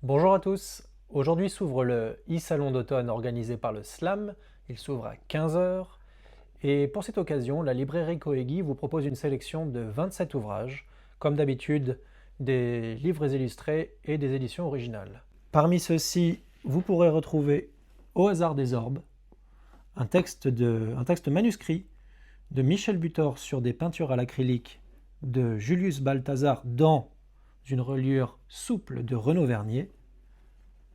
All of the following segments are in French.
Bonjour à tous, aujourd'hui s'ouvre le e-salon d'automne organisé par le SLAM, il s'ouvre à 15 heures et pour cette occasion, la librairie Coegui vous propose une sélection de 27 ouvrages, comme d'habitude des livres illustrés et des éditions originales. Parmi ceux-ci, vous pourrez retrouver Au hasard des orbes, un texte manuscrit de Michel Butor sur des peintures à l'acrylique de Julius Balthazar dans une reliure souple de Renaud Vernier.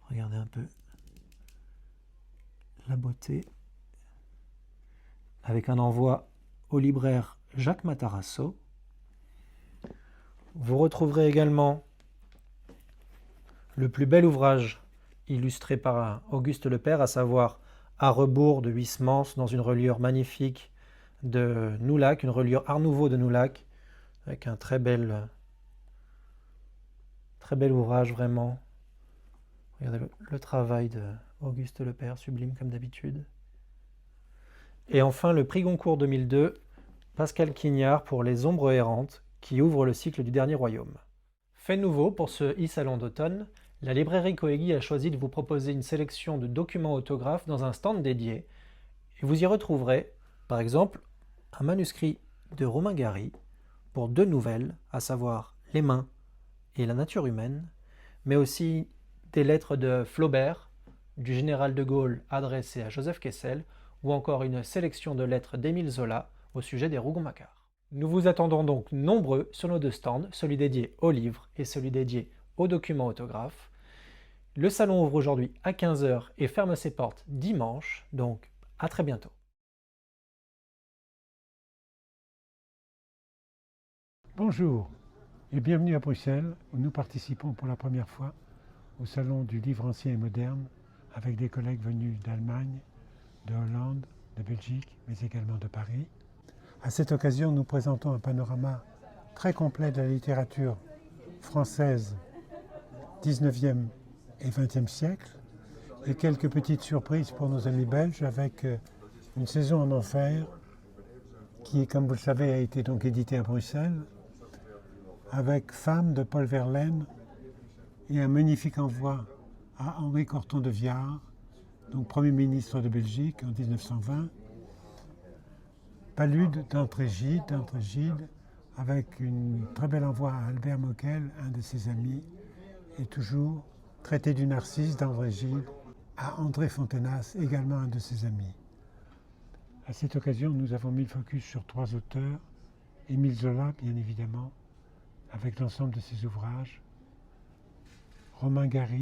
Regardez un peu la beauté. Avec un envoi au libraire Jacques Matarasso. Vous retrouverez également le plus bel ouvrage illustré par Auguste Lepère, à savoir À rebours de Huysmans, dans une reliure magnifique de Noulac, une reliure Art Nouveau de Noulac, avec un très bel ouvrage vraiment. Regardez le travail de Auguste Lepère, sublime comme d'habitude. Et enfin, le prix Goncourt 2002, Pascal Quignard pour Les Ombres errantes, qui ouvre le cycle du Dernier Royaume. Fait nouveau pour ce e-salon d'automne, la librairie Coegui a choisi de vous proposer une sélection de documents autographes dans un stand dédié, et vous y retrouverez, par exemple, un manuscrit de Romain Gary pour 2 nouvelles, à savoir Les mains et la nature humaine, mais aussi des lettres de Flaubert, du général de Gaulle adressées à Joseph Kessel, ou encore une sélection de lettres d'Émile Zola au sujet des Rougon-Macquart. Nous vous attendons donc nombreux sur nos 2 stands, celui dédié aux livres et celui dédié aux documents autographes. Le salon ouvre aujourd'hui à 15 heures et ferme ses portes dimanche, donc à très bientôt. Bonjour et bienvenue à Bruxelles où nous participons pour la première fois au Salon du livre ancien et moderne avec des collègues venus d'Allemagne, de Hollande, de Belgique, mais également de Paris. À cette occasion, nous présentons un panorama très complet de la littérature française 19e et 20e siècle et quelques petites surprises pour nos amis belges avec une saison en enfer qui, comme vous le savez, a été donc éditée à Bruxelles, avec Femmes de Paul Verlaine et un magnifique envoi à Henri Corton de Viard, donc Premier ministre de Belgique en 1920. Palude d'André Gide, avec une très belle envoi à Albert Moquel, un de ses amis, et toujours Traité du Narcisse d'André Gide à André Fontenas, également un de ses amis. À cette occasion, nous avons mis le focus sur 3 auteurs, Émile Zola, bien évidemment, avec l'ensemble de ses ouvrages, Romain Gary,